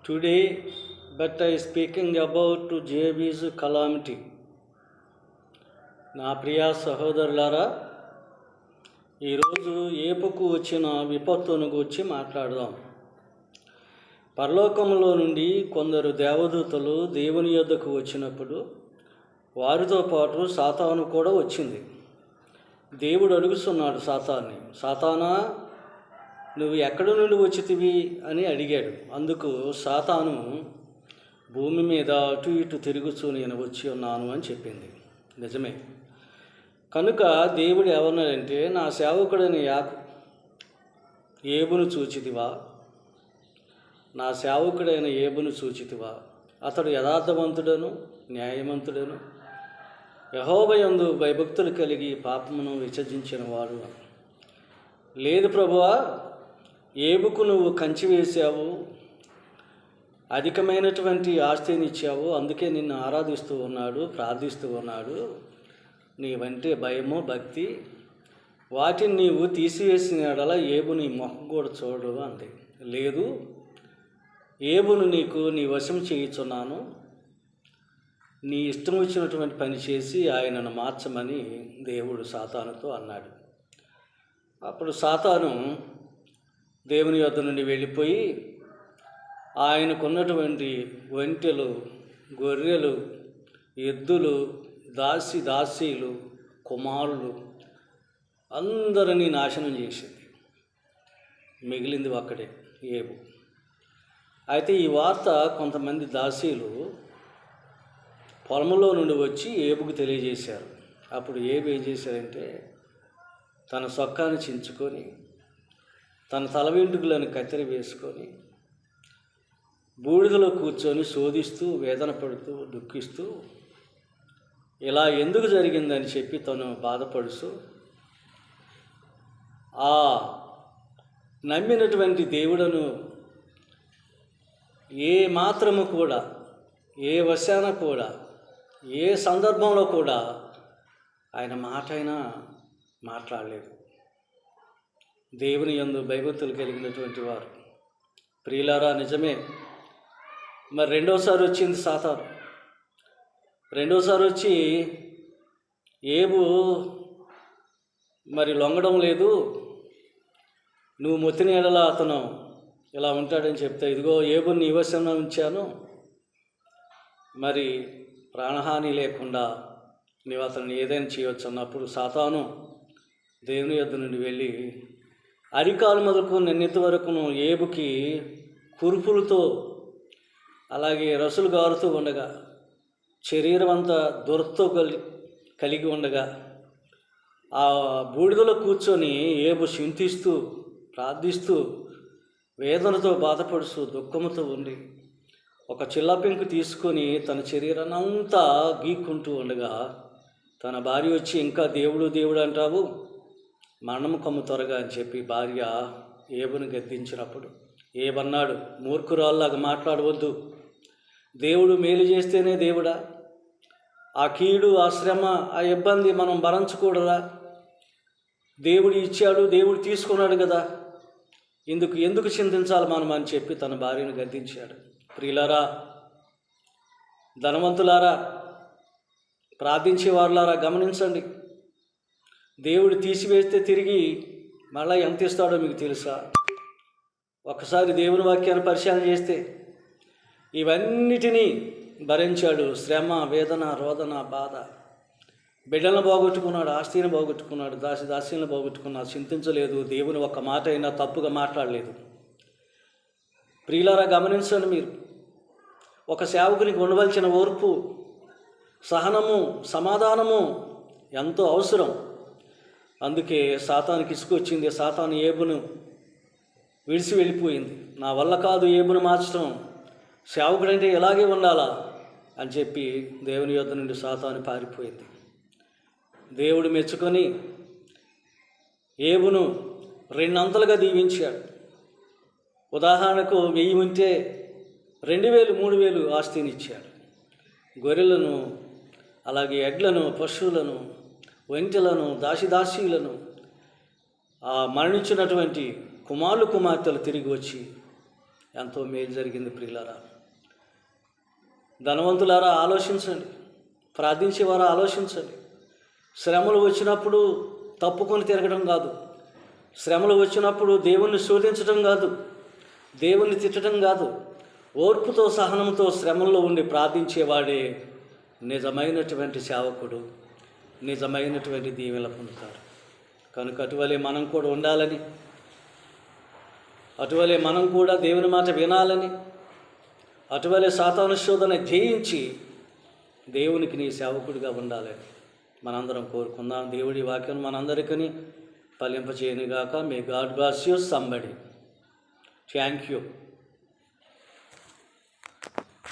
Today, but I speaking about to JB's calamity. నా ప్రియ సహోదరులారా, ఈరోజు ఏపుకు వచ్చిన విపత్తును గురించి మాట్లాడదాం. పరలోకంలో నుండి కొందరు దేవదూతలు దేవుని యొద్దకు వచ్చినప్పుడు వారితో పాటు సాతాను కూడా వచ్చింది. దేవుడు అడుగుతున్నాడు సాతాన్ని, సాతానా, నువ్వు ఎక్కడి నుండి వచ్చితివి అని అడిగాడు. అందుకు సాతాను, భూమి మీద అటు ఇటు తిరుగుతూ నేను వచ్చి ఉన్నాను అని చెప్పింది. నిజమే. కనుక దేవుడు ఏమన్నాడంటే, నా సేవకుడైన ఏబును చూచితివా, నా సేవకుడైన ఏబును చూచితివా, అతడు యథార్థవంతుడను న్యాయవంతుడను యెహోవా యందు భయభక్తులు కలిగి పాపమును విసర్జించిన వాడు. లేదు ప్రభువా, ఏబుకు నువ్వు కంచి వేశావు, అధికమైనటువంటి ఆస్తిని ఇచ్చావు, అందుకే నిన్ను ఆరాధిస్తూ ఉన్నాడు, ప్రార్థిస్తూ ఉన్నాడు. నీవంటే భయము భక్తి, వాటిని నీవు తీసివేసిన ఎడల ఏబు నీ మొహం కూడా చూడు అంది. లేదు, ఏబును నీ వశం చేయుచున్నాను, నీ ఇష్టం వచ్చినటువంటి పని చేసి ఆయనను మార్చమని దేవుడు సాతానుతో అన్నాడు. అప్పుడు సాతాను దేవుని యొద్ద నుండి వెళ్ళిపోయి ఆయనకున్నటువంటి ఒంటెలు, గొర్రెలు, ఎద్దులు, దాసీలు, కుమారులు అందరినీ నాశనం చేసింది. మిగిలింది ఒక్కడే, ఏబు. అయితే ఈ వార్త కొంతమంది దాసీలు పొలంలో నుండి వచ్చి ఏబుకు తెలియజేశారు. అప్పుడు ఏబు ఏం చేశారంటే, తన సొక్కాన్ని చించుకొని తన తల వెంట్రుకలను కత్తెర వేసుకొని బూడిదలో కూర్చొని శోధిస్తూ వేదన పడుతూ దుఃఖిస్తూ ఇలా ఎందుకు జరిగిందని చెప్పి తను బాధపడుతూ ఆ నమ్మినటువంటి దేవుడను ఏ మాత్రము కూడా, ఏ వశాన కూడా, ఏ సందర్భంలో కూడా ఆయన మాట అయినా మాట్లాడలేదు. దేవుని యందు భయభక్తులు కలిగినటువంటి వారు. ప్రియులారా, నిజమే. మరి రెండోసారి వచ్చింది సాతాను. రెండోసారి వచ్చి ఏబు మరి లొంగడం లేదు, నువ్వు మొత్తిన ఎడల అతను ఇలా ఉంటాడని చెప్తే, ఇదిగో ఏబుని నీ వశంలో ఉంచాను, మరి ప్రాణహాని లేకుండా నీవు అతను ఏదైనా చేయవచ్చు అన్నప్పుడు సాతాను దేవుని యొద్ద నుండి వెళ్ళి అరికాలు మొదలుకు నిన్నెత్తి వరకును ఏబుకి కురుపులతో అలాగే రసులు గారుతూ ఉండగా, శరీరం అంతా దురదతో కలిగి ఉండగా ఆ బూడిదలో కూర్చొని ఏబు చింతిస్తూ ప్రార్థిస్తూ వేదనతో బాధపడుతూ దుఃఖముతో ఉండి ఒక చిల్లపెంకు తీసుకొని తన శరీరాన్ని అంతా గీక్కుంటూ ఉండగా తన భార్య వచ్చి, ఇంకా దేవుడు దేవుడు అంటావు, మరణము కమ్ము త్వరగా అని చెప్పి భార్య ఏబును గద్దించినప్పుడు ఏబన్నాడు, మూర్ఖురాల్లాగా మాట్లాడవద్దు, దేవుడు మేలు చేస్తేనే దేవుడా, ఆ కీడు, ఆ శ్రమ, ఆ ఇబ్బంది మనం భరించకూడదా? దేవుడు ఇచ్చాడు, దేవుడు తీసుకున్నాడు కదా, ఎందుకు చింతించాలి మనం అని చెప్పి తన భార్యను గద్దించాడు. ప్రియులారా, ధనవంతులారా, ప్రార్థించేవారులారా, గమనించండి. దేవుడు తీసివేస్తే తిరిగి మళ్ళీ ఎంత ఇస్తాడో మీకు తెలుసా? ఒకసారి దేవుని వాక్యాన్ని పరిశీలన చేస్తే ఇవన్నిటినీ భరించాడు. శ్రమ, వేదన, రోదన, బాధ, బిడ్డలను పోగొట్టుకున్నాడు, ఆస్తిని పోగొట్టుకున్నాడు, దాసీలను పోగొట్టుకున్నాడు, చింతించలేదు. దేవుని ఒక్క మాట అయినా తప్పుగా మాట్లాడలేదు. ప్రియులారా, గమనించండి. మీరు ఒక సేవకునికి ఉండవలసిన ఓర్పు, సహనము, సమాధానము ఎంతో అవసరం. అందుకే సాతానికి ఇసుకొచ్చింది. సాతాను ఏబును విడిచి వెళ్ళిపోయింది. నా వల్ల కాదు ఏబును మార్చడం, సేవకుడంటే ఇలాగే ఉండాలా అని చెప్పి దేవుని యొద్ద నుండి సాతాను పారిపోయింది. దేవుడు మెచ్చుకొని ఏబును రెండంతలుగా దీవించాడు. ఉదాహరణకు 1000 ఉంటే 2000, 3000 ఆస్తిని ఇచ్చాడు. గొర్రెలను, అలాగే ఎడ్లను, పశువులను, ఒంటెలను, దాసీలను, మరణించినటువంటి కుమారులు కుమార్తెలు తిరిగి వచ్చి ఎంతో మేలు జరిగింది ప్రియులారా. ధనవంతులారా ఆలోచించండి, ప్రార్థించేవారా ఆలోచించండి. శ్రమలు వచ్చినప్పుడు తప్పుకొని తిరగడం కాదు, శ్రమలు వచ్చినప్పుడు దేవుణ్ణి శోధించడం కాదు, దేవుణ్ణి తిట్టడం కాదు, ఓర్పుతో సహనంతో శ్రమల్లో ఉండి ప్రార్థించేవాడే నిజమైనటువంటి సేవకుడు, నిజమైనటువంటి దీవెనలు పొందుతారు. కనుక అటువలే మనం కూడా ఉండాలని, అటువలే మనం కూడా దేవుని మాట వినాలని, అటువలే సాతాను శోధన జయించి దేవునికి నీ సేవకుడిగా ఉండాలని మనందరం కోరుకుందాం. దేవుడి వాక్యం మనందరికీ ఫలింపచేయనుగాక. May God bless you somebody. Thank you.